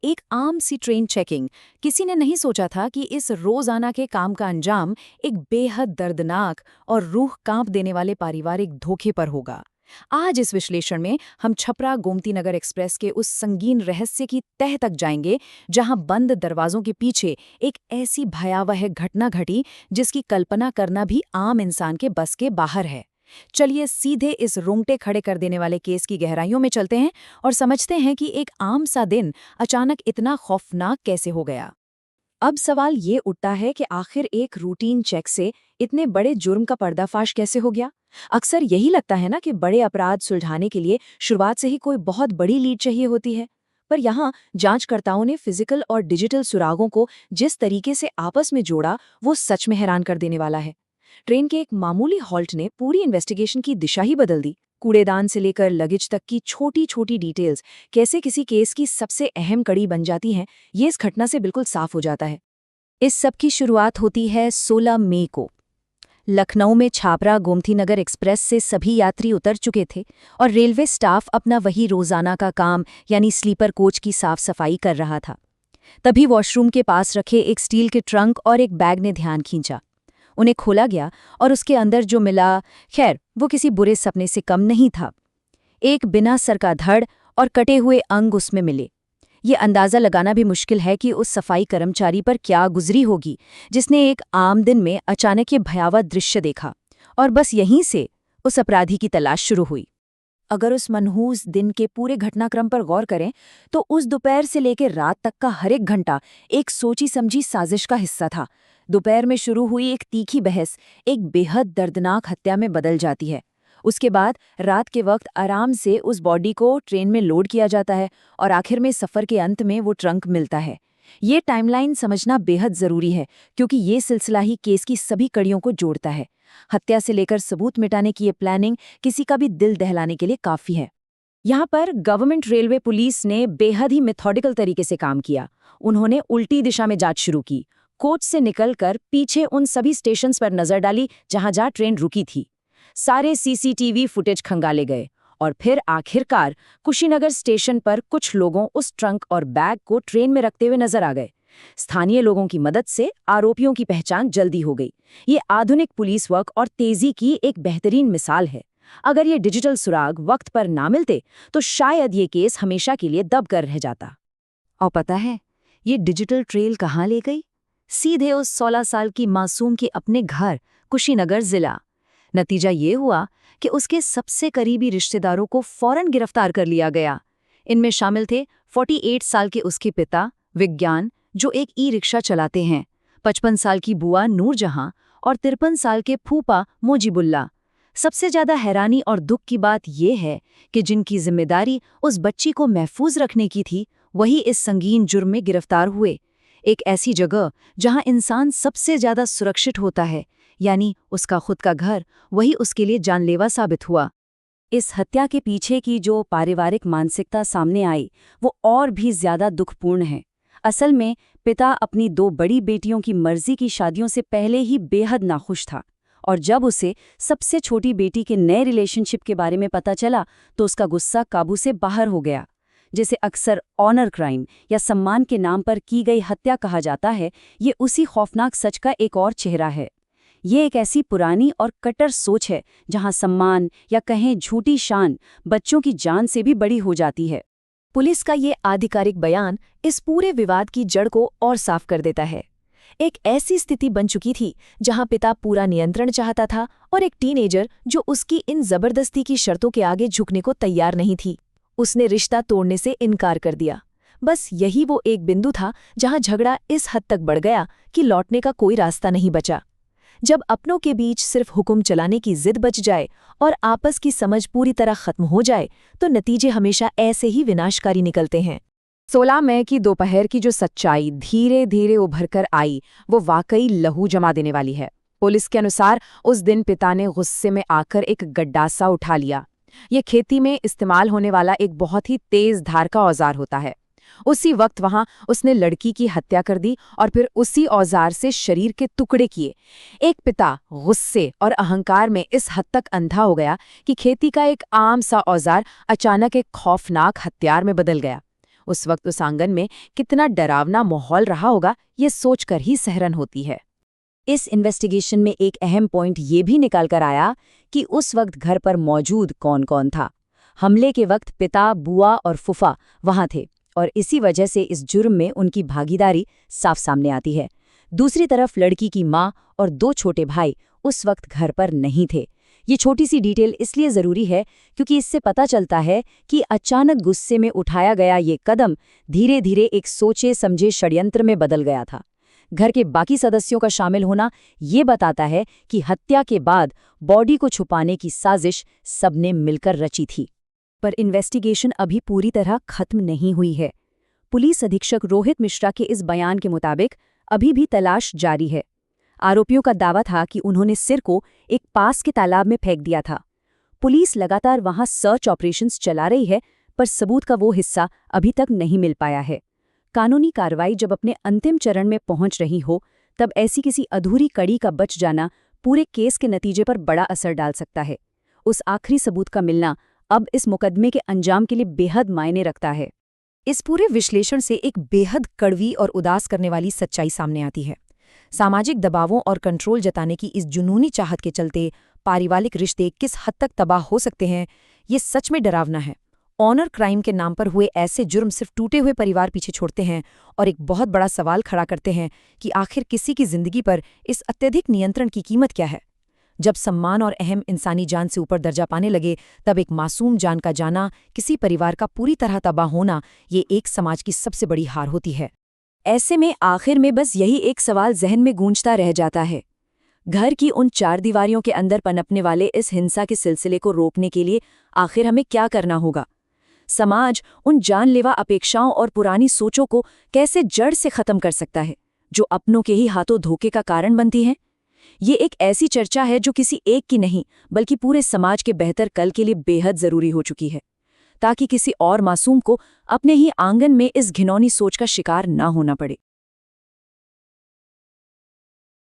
एक आम सी train checking. किसी ने नहीं सोचा था कि इस रोजाना के काम का अंजाम एक बेहद दर्दनाक और रूह कांप देने वाले पारिवारिक धोखे पर होगा। आज इस विश्लेषण में हम छपरा गोमती नगर एक्सप्रेस के उस संगीन रहस्य की तह तक जाएंगे, जहां बंद दरवाजों के पीछे एक ऐसी भयावह घटना घटी जिसकी कल्पना करना भी आम इंसान के बस के बाहर है। चलिए सीधे इस रोंगटे खड़े कर देने वाले केस की गहराइयों में चलते हैं और समझते हैं कि एक आम सा दिन अचानक इतना खौफनाक कैसे हो गया। अब सवाल ये उठता है कि आखिर एक रूटीन चेक से इतने बड़े जुर्म का पर्दाफाश कैसे हो गया। अक्सर यही लगता है ना कि बड़े अपराध सुलझाने के लिए शुरुआत से ही कोई बहुत बड़ी लीड चाहिए होती है, पर यहाँ जांचकर्ताओं ने फिजिकल और डिजिटल सुरागों को जिस तरीके से आपस में जोड़ा, वो सच में हैरान कर देने वाला है। ट्रेन के एक मामूली हॉल्ट ने पूरी इन्वेस्टिगेशन की दिशा ही बदल दी। कूड़ेदान से लेकर लगेज तक की छोटी छोटी डिटेल्स कैसे किसी केस की सबसे अहम कड़ी बन जाती हैं, ये इस घटना से बिल्कुल साफ हो जाता है। इस सब की शुरुआत होती है 16 मई को। लखनऊ में छापरा गोमती नगर एक्सप्रेस से सभी यात्री उतर चुके थे और रेलवे स्टाफ अपना वही रोजाना का काम यानी स्लीपर कोच की साफ सफाई कर रहा था। तभी वॉशरूम के पास रखे एक स्टील के ट्रंक और एक बैग ने ध्यान खींचा। उन्हें खोला गया और उसके अंदर जो मिला, खैर वो किसी बुरे सपने से कम नहीं था। एक बिना सर का धड़ और कटे हुए अंग उसमें मिले। ये अंदाज़ा लगाना भी मुश्किल है कि उस सफाई कर्मचारी पर क्या गुजरी होगी जिसने एक आम दिन में अचानक ये भयावह दृश्य देखा, और बस यहीं से उस अपराधी की तलाश शुरू हुई। अगर उस मनहूस दिन के पूरे घटनाक्रम पर गौर करें तो उस दोपहर से लेकर रात तक का हर एक घंटा एक सोची समझी साजिश का हिस्सा था। दोपहर में शुरू हुई एक तीखी बहस एक बेहद दर्दनाक हत्या में बदल जाती है। उसके बाद रात के वक्त आराम से उस बॉडी को ट्रेन में लोड किया जाता है और आखिर में सफ़र के अंत में वो ट्रंक मिलता है। ये टाइमलाइन समझना बेहद ज़रूरी है क्योंकि ये सिलसिला ही केस की सभी कड़ियों को जोड़ता है। हत्या से लेकर सबूत मिटाने की ये प्लानिंग किसी का भी दिल दहलाने के लिए काफ़ी है। यहाँ पर गवर्नमेंट रेलवे पुलिस ने बेहद ही मेथोडिकल तरीके से काम किया। उन्होंने उल्टी दिशा में जांच शुरू की, कोच से निकलकर पीछे उन सभी स्टेशंस पर नजर डाली जहां ट्रेन रुकी थी। सारे सीसीटीवी फुटेज खंगाले गए और फिर आखिरकार कुशीनगर स्टेशन पर कुछ लोगों उस ट्रंक और बैग को ट्रेन में रखते हुए नजर आ गए। स्थानीय लोगों की मदद से आरोपियों की पहचान जल्दी हो गई। ये आधुनिक पुलिस वर्क और तेजी की एक बेहतरीन मिसाल है। अगर ये डिजिटल सुराग वक्त पर ना मिलते तो शायद ये केस हमेशा के लिए दब कर रह जाता। और पता है ये डिजिटल ट्रेल कहाँ ले गई? सीधे उस 16 साल की मासूम के अपने घर कुशीनगर जिला। नतीजा ये हुआ कि उसके सबसे करीबी रिश्तेदारों को फौरन गिरफ्तार कर लिया गया। इनमें शामिल थे 48 साल के उसके पिता विज्ञान, जो एक ई रिक्शा चलाते हैं, 55 साल की बुआ नूरजहां और 53 साल के फूफा मोजिबुल्ला। सबसे ज्यादा हैरानी और दुख की बात यह है कि जिनकी जिम्मेदारी उस बच्ची को महफूज रखने की थी, वही इस संगीन जुर्म में गिरफ्तार हुए। एक ऐसी जगह जहां इंसान सबसे ज्यादा सुरक्षित होता है, यानी उसका खुद का घर, वही उसके लिए जानलेवा साबित हुआ। इस हत्या के पीछे की जो पारिवारिक मानसिकता सामने आई, वो और भी ज्यादा दुखपूर्ण है। असल में पिता अपनी 2 बड़ी बेटियों की मर्जी की शादियों से पहले ही बेहद नाखुश था, और जब उसे सबसे छोटी बेटी के नए रिलेशनशिप के बारे में पता चला तो उसका गुस्सा काबू से बाहर हो गया। जिसे अक्सर ऑनर क्राइम या सम्मान के नाम पर की गई हत्या कहा जाता है, ये उसी खौफनाक सच का एक और चेहरा है। ये एक ऐसी पुरानी और कट्टर सोच है जहां सम्मान या कहें झूठी शान बच्चों की जान से भी बड़ी हो जाती है। पुलिस का ये आधिकारिक बयान इस पूरे विवाद की जड़ को और साफ कर देता है। एक ऐसी स्थिति बन चुकी थी जहां पिता पूरा नियंत्रण चाहता था और एक टीनेजर जो उसकी इन जबरदस्ती की शर्तों के आगे झुकने को तैयार नहीं थी, उसने रिश्ता तोड़ने से इनकार कर दिया। बस यही वो एक बिंदु था जहां झगड़ा इस हद तक बढ़ गया कि लौटने का कोई रास्ता नहीं बचा। जब अपनों के बीच सिर्फ हुक्म चलाने की जिद बच जाए और आपस की समझ पूरी तरह खत्म हो जाए, तो नतीजे हमेशा ऐसे ही विनाशकारी निकलते हैं। 16 मई की दोपहर की जो सच्चाई धीरे धीरे उभर कर आई, वो वाकई लहू जमा देने वाली है। पुलिस के अनुसार उस दिन पिता ने गुस्से में आकर एक गड्ढासा उठा लिया। ये खेती में इस्तेमाल होने वाला एक बहुत ही तेज धार का औजार होता है। उसी वक्त वहां उसने लड़की की हत्या कर दी और फिर उसी औजार से शरीर के टुकड़े किए। एक पिता गुस्से और अहंकार में इस हद तक अंधा हो गया कि खेती का एक आम सा औजार अचानक एक खौफनाक हथियार में बदल गया। उस वक्त उस आंगन में कितना डरावना माहौल रहा होगा, ये सोचकर ही सहरन होती है। इस इन्वेस्टिगेशन में एक अहम पॉइंट ये भी निकाल कर आया कि उस वक्त घर पर मौजूद कौन-कौन था। हमले के वक्त पिता, बुआ और फुफा वहां थे और इसी वजह से इस जुर्म में उनकी भागीदारी साफ सामने आती है। दूसरी तरफ लड़की की माँ और 2 छोटे भाई उस वक्त घर पर नहीं थे। ये छोटी सी डिटेल इसलिए ज़रूरी है क्योंकि इससे पता चलता है कि अचानक गुस्से में उठाया गया ये कदम धीरे धीरे एक सोचे समझे षड्यंत्र में बदल गया था। घर के बाकी सदस्यों का शामिल होना ये बताता है कि हत्या के बाद बॉडी को छुपाने की साजिश सबने मिलकर रची थी। पर इन्वेस्टिगेशन अभी पूरी तरह खत्म नहीं हुई है। पुलिस अधीक्षक रोहित मिश्रा के इस बयान के मुताबिक अभी भी तलाश जारी है। आरोपियों का दावा था कि उन्होंने सिर को एक पास के तालाब में फेंक दिया था। पुलिस लगातार वहां सर्च ऑपरेशंस चला रही है, पर सबूत का वो हिस्सा अभी तक नहीं मिल पाया है। कानूनी कार्रवाई जब अपने अंतिम चरण में पहुंच रही हो, तब ऐसी किसी अधूरी कड़ी का बच जाना पूरे केस के नतीजे पर बड़ा असर डाल सकता है। उस आखिरी सबूत का मिलना अब इस मुकदमे के अंजाम के लिए बेहद मायने रखता है। इस पूरे विश्लेषण से एक बेहद कड़वी और उदास करने वाली सच्चाई सामने आती है। सामाजिक दबावों और कंट्रोल जताने की इस जुनूनी चाहत के चलते पारिवारिक रिश्ते किस हद तक तबाह हो सकते हैं, ये सच में डरावना है। ऑनर क्राइम के नाम पर हुए ऐसे जुर्म सिर्फ टूटे हुए परिवार पीछे छोड़ते हैं और एक बहुत बड़ा सवाल खड़ा करते हैं कि आखिर किसी की जिंदगी पर इस अत्यधिक नियंत्रण की कीमत क्या है। जब सम्मान और अहम इंसानी जान से ऊपर दर्जा पाने लगे, तब एक मासूम जान का जाना, किसी परिवार का पूरी तरह तबाह होना, ये एक समाज की सबसे बड़ी हार होती है। ऐसे में आखिर में बस यही एक सवाल जहन में गूंजता रह जाता है। घर की उन 4 दीवारियों के अंदर पनपने वाले इस हिंसा के सिलसिले को रोकने के लिए आखिर हमें क्या करना होगा? समाज उन जानलेवा अपेक्षाओं और पुरानी सोचों को कैसे जड़ से खत्म कर सकता है, जो अपनों के ही हाथों धोखे का कारण बनती हैं? ये एक ऐसी चर्चा है जो किसी एक की नहीं, बल्कि पूरे समाज के बेहतर कल के लिए बेहद जरूरी हो चुकी है, ताकि किसी और मासूम को अपने ही आंगन में इस घिनौनी सोच का शिकार ना होना पड़े।